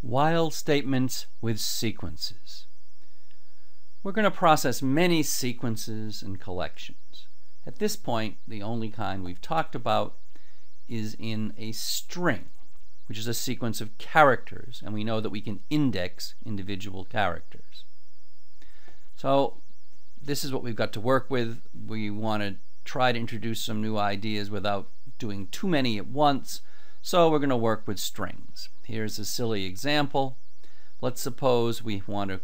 While statements with sequences. We're going to process many sequences and collections. At this point, the only kind we've talked about is in a string, which is a sequence of characters, and we know that we can index individual characters. So this is what we've got to work with. We want to try to introduce some new ideas without doing too many at once, so we're going to work with strings. Here's a silly example. Let's suppose we want to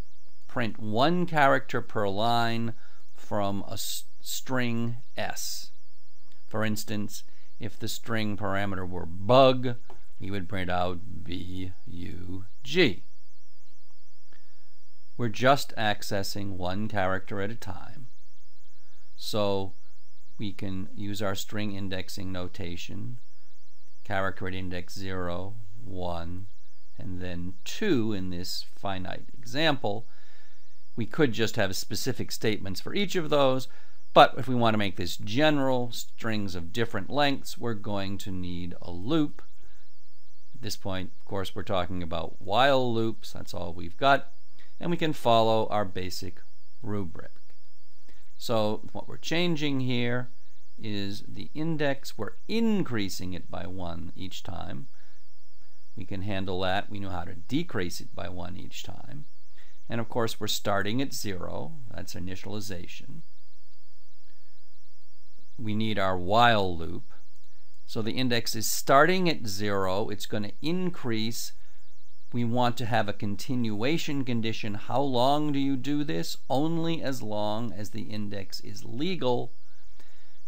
print one character per line from a string S. For instance, if the string parameter were bug, we would print out B-U-G. We're just accessing one character at a time, so we can use our string indexing notation, character at index 0, 1, and then 2 in this finite example. We could just have specific statements for each of those, but if we want to make this general, strings of different lengths, we're going to need a loop. At this point, of course, we're talking about while loops. That's all we've got, and we can follow our basic rubric. So what we're changing here is the index. We're increasing it by 1 each time. We can handle that. We know how to decrease it by 1 each time. And of course, we're starting at 0. That's initialization. We need our while loop. So the index is starting at 0. It's going to increase. We want to have a continuation condition. How long do you do this? Only as long as the index is legal.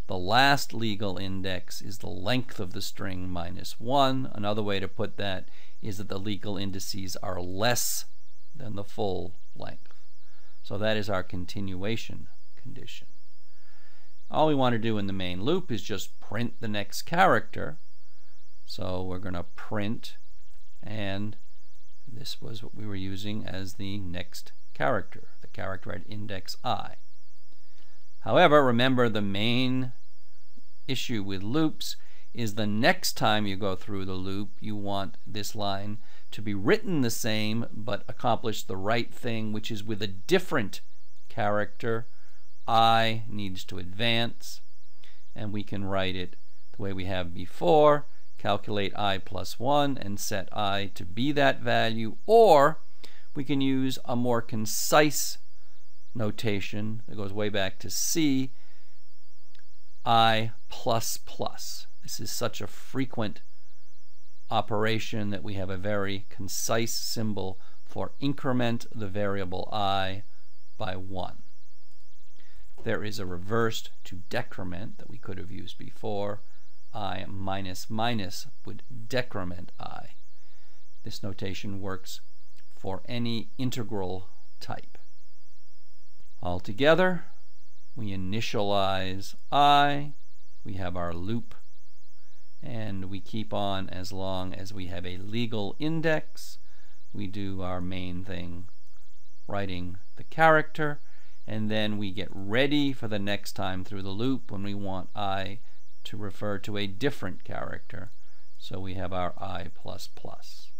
The last legal index is the length of the string minus 1. Another way to put that is that the legal indices are less than the full length. So that is our continuation condition. All we want to do in the main loop is just print the next character. So we're going to print, and this was what we were using as the next character, the character at index I. However, remember, the main issue with loops is the next time you go through the loop, you want this line to be written the same but accomplish the right thing, which is with a different character. I needs to advance, and we can write it the way we have before. Calculate I plus 1 and set I to be that value, or we can use a more concise notation that goes way back to C, I plus plus. This is such a frequent operation that we have a very concise symbol for increment the variable I by 1. There is a reversed to decrement that we could have used before. I minus minus would decrement I. This notation works for any integral type. Altogether, we initialize I, we have our loop, and we keep on as long as we have a legal index. We do our main thing, writing the character, and then we get ready for the next time through the loop when we want I to refer to a different character. So we have our I plus plus.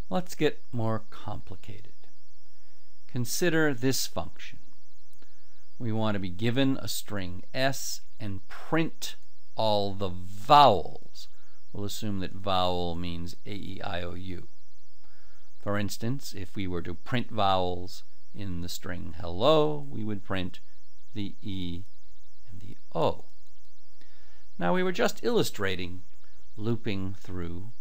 Let's get more complicated. Consider this function. We want to be given a string S and print all the vowels. We'll assume that vowel means A-E-I-O-U. For instance, if we were to print vowels in the string hello, we would print the E and the O. Now, we were just illustrating looping through,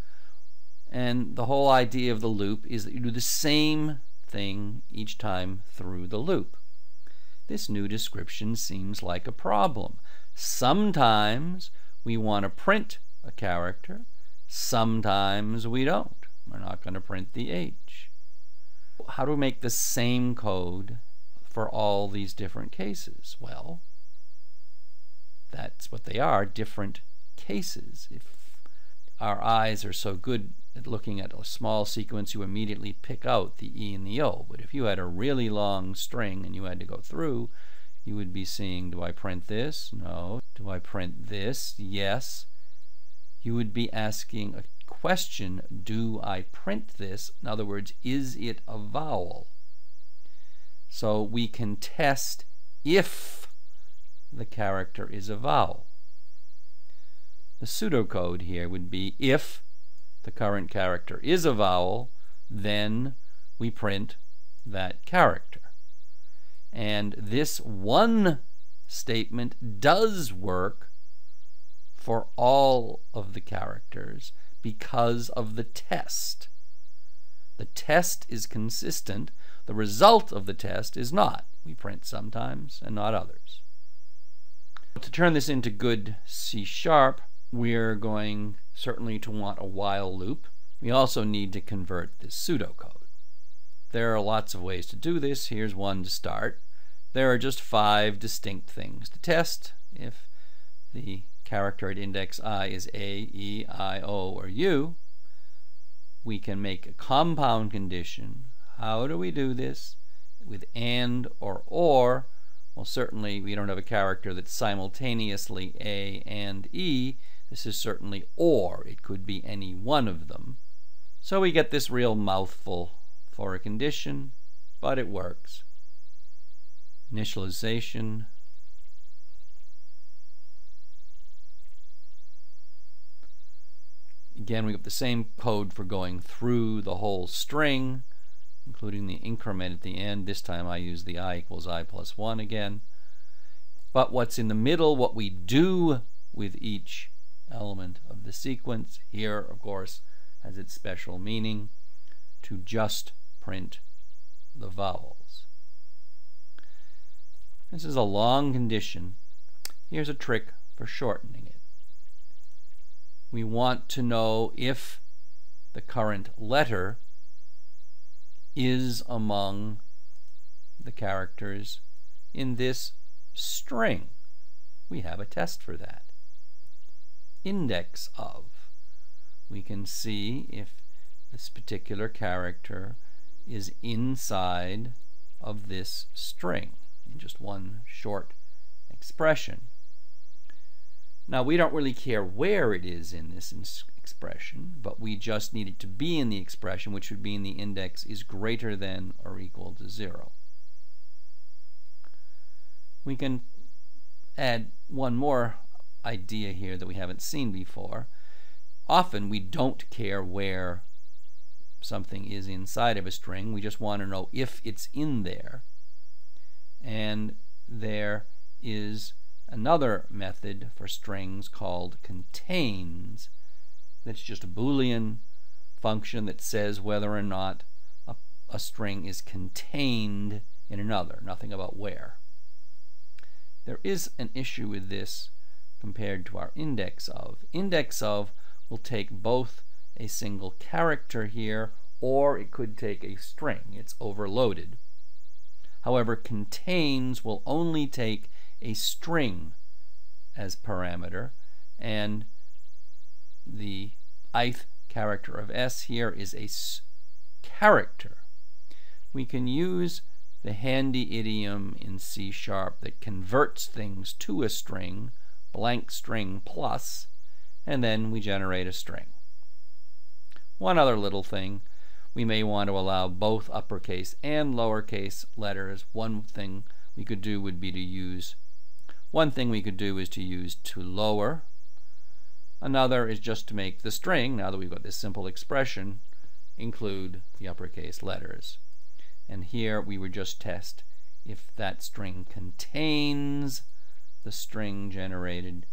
and the whole idea of the loop is that you do the same thing each time through the loop. This new description seems like a problem. Sometimes we want to print a character, sometimes we don't. We're not going to print the H. How do we make the same code for all these different cases? Well, that's what they are, different cases. If our eyes are so good at looking at a small sequence, you immediately pick out the E and the O. But if you had a really long string and you had to go through, you would be seeing, do I print this? No. Do I print this? Yes. You would be asking a question, do I print this? In other words, is it a vowel? So we can test if the character is a vowel. The pseudocode here would be if the current character is a vowel, then we print that character. And this one statement does work for all of the characters because of the test. The test is consistent. The result of the test is not. We print sometimes and not others. To turn this into good C#, we're going certainly to want a while loop. We also need to convert this pseudocode. There are lots of ways to do this. Here's one to start. There are just 5 distinct things to test. If the character at index I is A, E, I, O, or U, we can make a compound condition. How do we do this? With and or. Well, certainly we don't have a character that's simultaneously A and E. This is certainly or. It could be any one of them. So we get this real mouthful for a condition, but it works. Initialization. Again, we have the same code for going through the whole string, including the increment at the end. This time I use the I equals I plus 1 again. But what's in the middle, what we do with each element of the sequence, here, of course, has its special meaning, to just print the vowels. This is a long condition. Here's a trick for shortening it. We want to know if the current letter is among the characters in this string. We have a test for that. Index of. We can see if this particular character is inside of this string in just one short expression. Now, we don't really care where it is in this expression, but we just need it to be in the expression, which would mean the index is greater than or equal to 0. We can add one more idea here that we haven't seen before. Often we don't care where something is inside of a string. We just want to know if it's in there. And there is another method for strings called contains. That's just a Boolean function that says whether or not a string is contained in another, nothing about where. There is an issue with this compared to our index of. Index of will take both a single character here, or it could take a string. It's overloaded. However, contains will only take a string as parameter, and the ith character of S here is a character. We can use the handy idiom in C# that converts things to a string, blank string plus, and then we generate a string. One other little thing, we may want to allow both uppercase and lowercase letters. One thing we could do is to use to lower. Another is just to make the string, now that we've got this simple expression, include the uppercase letters. And here we would just test if that string contains the string generated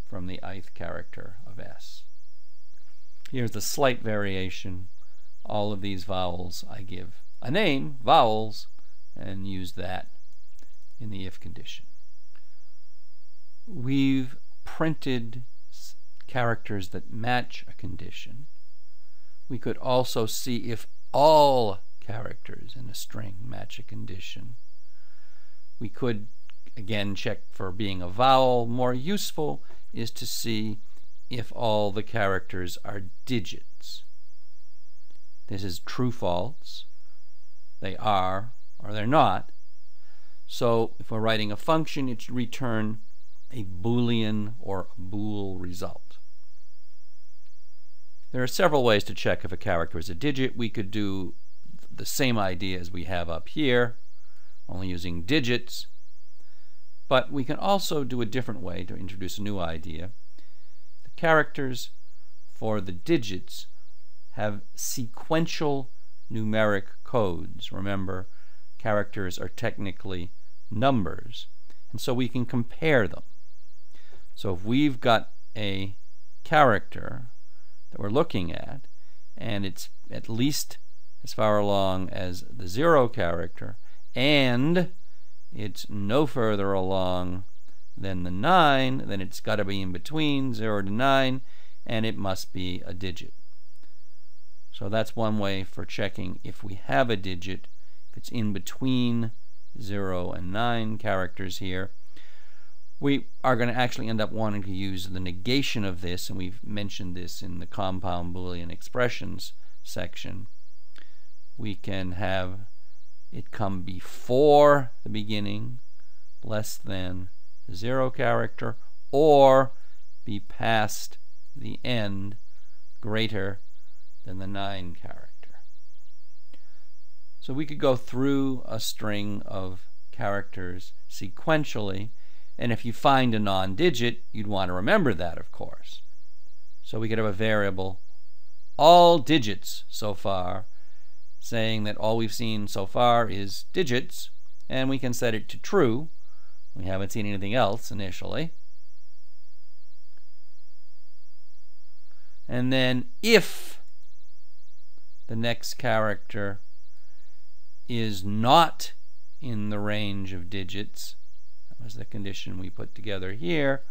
from the ith character of S. Here's the slight variation. All of these vowels I give a name, vowels, and use that in the if condition. We've printed characters that match a condition. We could also see if all characters in a string match a condition. We could again check for being a vowel. More useful is to see if all the characters are digits. This is true false. They are or they're not. So if we're writing a function, it should return a Boolean or a bool result. There are several ways to check if a character is a digit. We could do the same idea as we have up here, only using digits. But we can also do a different way to introduce a new idea. The characters for the digits have sequential numeric codes. Remember, characters are technically numbers, and so we can compare them. So if we've got a character that we're looking at, and it's at least as far along as the 0 character, and it's no further along than the 9, then it's got to be in between 0 to 9, and it must be a digit. So that's one way for checking if we have a digit, if it's in between 0 and 9 characters here. We are going to actually end up wanting to use the negation of this, and we've mentioned this in the compound Boolean expressions section. We can have it come before the beginning, less than the 0 character, or be past the end, greater than the 9 character. So we could go through a string of characters sequentially, and if you find a non-digit, you'd want to remember that, of course. So we could have a variable, all digits so far, saying that all we've seen so far is digits, and we can set it to true. We haven't seen anything else initially. And then if the next character is not in the range of digits, that was the condition we put together here,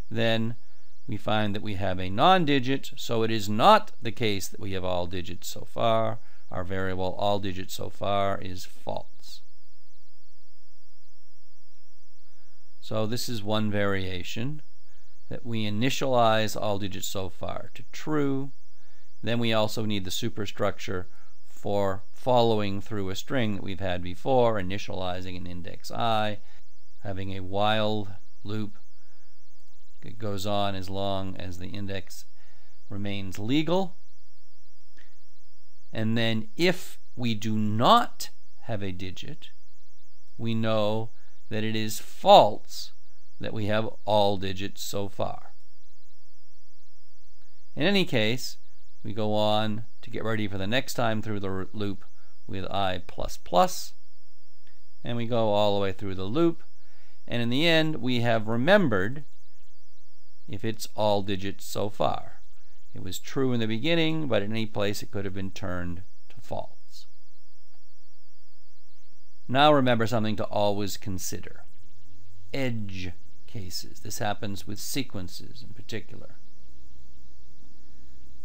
then we find that we have a non-digit, so it is not the case that we have all digits so far. Our variable all digits so far is false. So this is one variation, that we initialize all digits so far to true. Then we also need the superstructure for following through a string that we've had before, initializing an index I, having a while loop. It goes on as long as the index remains legal. And then if we do not have a digit, we know that it is false that we have all digits so far. In any case, we go on to get ready for the next time through the loop with I++, and we go all the way through the loop, and in the end we have remembered if it's all digits so far. It was true in the beginning, but in any place it could have been turned to false. Now remember something to always consider. Edge cases. This happens with sequences in particular.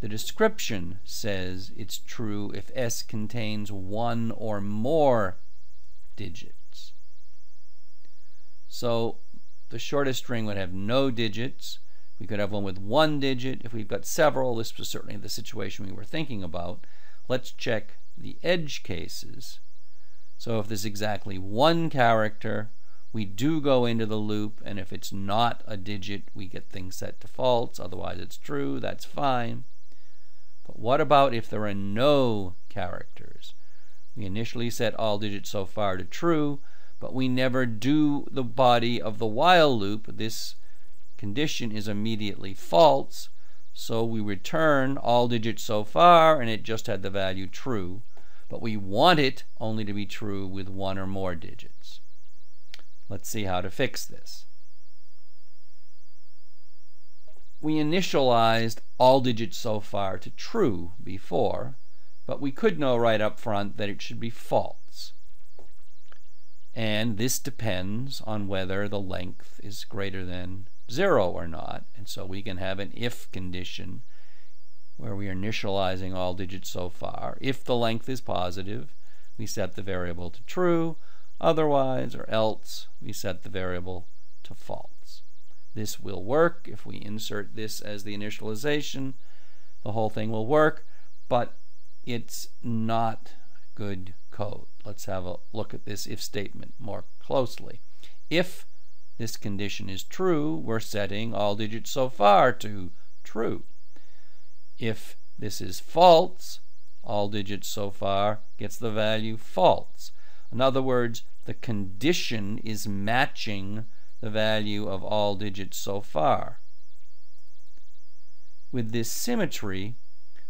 The description says it's true if S contains one or more digits. So the shortest string would have no digits. We could have one with one digit. If we've got several, this was certainly the situation we were thinking about. Let's check the edge cases. So if there's exactly one character, we do go into the loop, and if it's not a digit, we get things set to false. Otherwise it's true. That's fine. But what about if there are no characters? We initially set all digits so far to true, but we never do the body of the while loop. This condition is immediately false, so we return all digits so far, and it just had the value true. But we want it only to be true with one or more digits. Let's see how to fix this. We initialized all digits so far to true before, but we could know right up front that it should be false. And this depends on whether the length is greater than 0 or not, and so we can have an if condition where we are initializing all digits so far. If the length is positive, we set the variable to true. Otherwise, or else, we set the variable to false. This will work. If we insert this as the initialization, the whole thing will work, but it's not good code. Let's have a look at this if statement more closely. If this condition is true, we're setting all digits so far to true. If this is false, all digits so far gets the value false. In other words, the condition is matching the value of all digits so far. With this symmetry,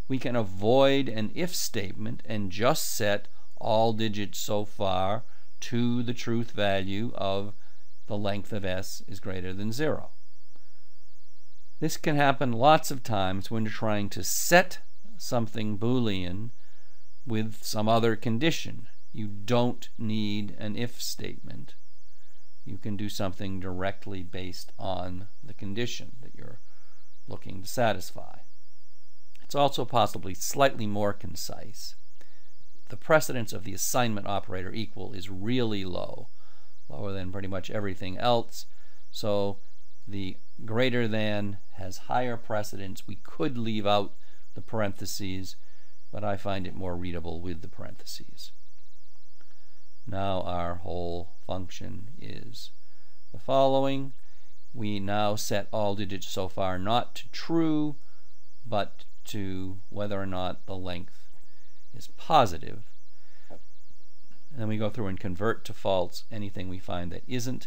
we can avoid an if statement and just set all digits so far to the truth value of the length of s is greater than 0. This can happen lots of times when you're trying to set something Boolean with some other condition. You don't need an if statement. You can do something directly based on the condition that you're looking to satisfy. It's also possibly slightly more concise. The precedence of the assignment operator equal is really low, lower than pretty much everything else, so the greater than has higher precedence. We could leave out the parentheses, but I find it more readable with the parentheses. Now our whole function is the following. We now set all digits so far not to true, but to whether or not the length is positive. And then we go through and convert to false anything we find that isn't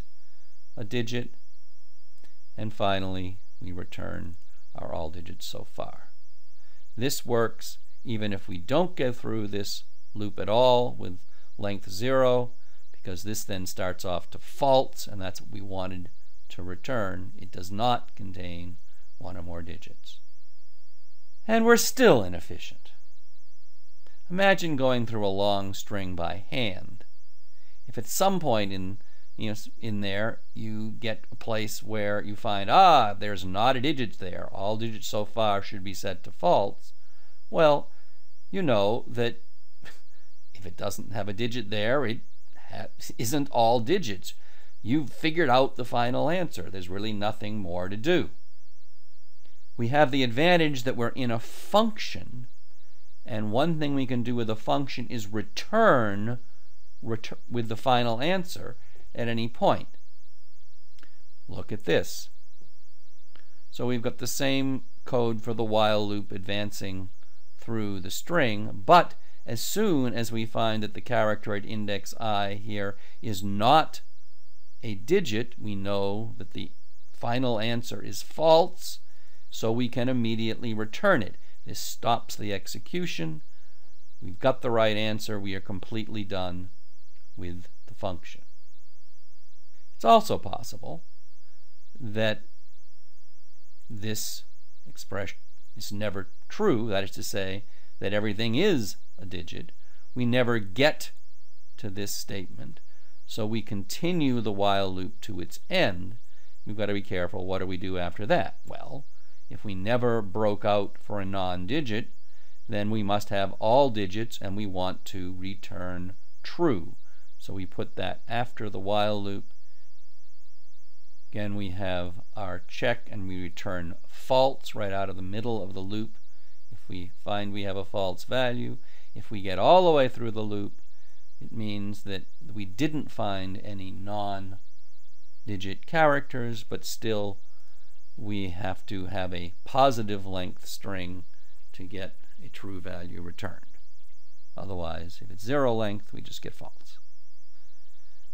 a digit. And finally, we return our all digits so far. This works even if we don't go through this loop at all with length 0, because this then starts off to false, and that's what we wanted to return. It does not contain one or more digits. And we're still inefficient. Imagine going through a long string by hand. If at some point in there you get a place where you find, there's not a digit there, all digits so far should be set to false, well, you know that if it doesn't have a digit there, it isn't all digits. You've figured out the final answer. There's really nothing more to do. We have the advantage that we're in a function, and one thing we can do with a function is return with the final answer at any point. Look at this. So we've got the same code for the while loop advancing through the string, but as soon as we find that the character at index I here is not a digit, we know that the final answer is false, so we can immediately return it. This stops the execution. We've got the right answer. We are completely done with the function. It's also possible that this expression is never true, that is to say, that everything is a digit. We never get to this statement, so we continue the while loop to its end. We've got to be careful. What do we do after that? Well, if we never broke out for a non-digit, then we must have all digits, and we want to return true. So we put that after the while loop. Again, we have our check, and we return false right out of the middle of the loop if we find we have a false value. If we get all the way through the loop, it means that we didn't find any non-digit characters, but still we have to have a positive length string to get a true value returned. Otherwise, if it's 0 length, we just get false.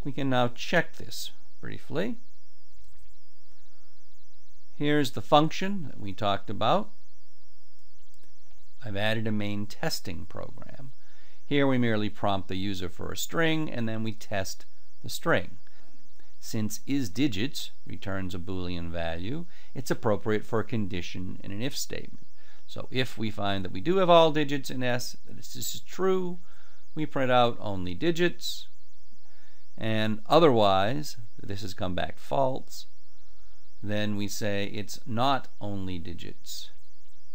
We can now check this briefly. Here's the function that we talked about. I've added a main testing program. Here we merely prompt the user for a string, and then we test the string. Since isDigits returns a Boolean value, it's appropriate for a condition in an if statement. So if we find that we do have all digits in S, that this is true, we print out only digits, and otherwise, this has come back false, then we say it's not only digits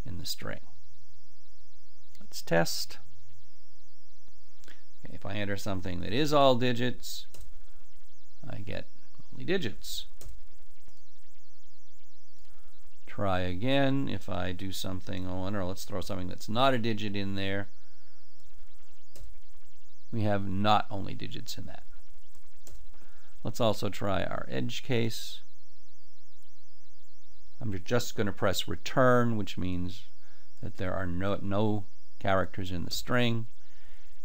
in the string. Let's test. Okay, if I enter something that is all digits, I get only digits. Try again. If I do something, or let's throw something that's not a digit in there, we have not only digits in that. Let's also try our edge case. I'm just going to press return, which means that there are no characters in the string.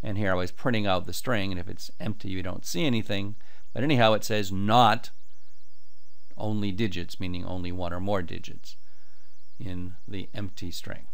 And here I was printing out the string, and if it's empty you don't see anything. But anyhow, it says not only digits, meaning only one or more digits in the empty string.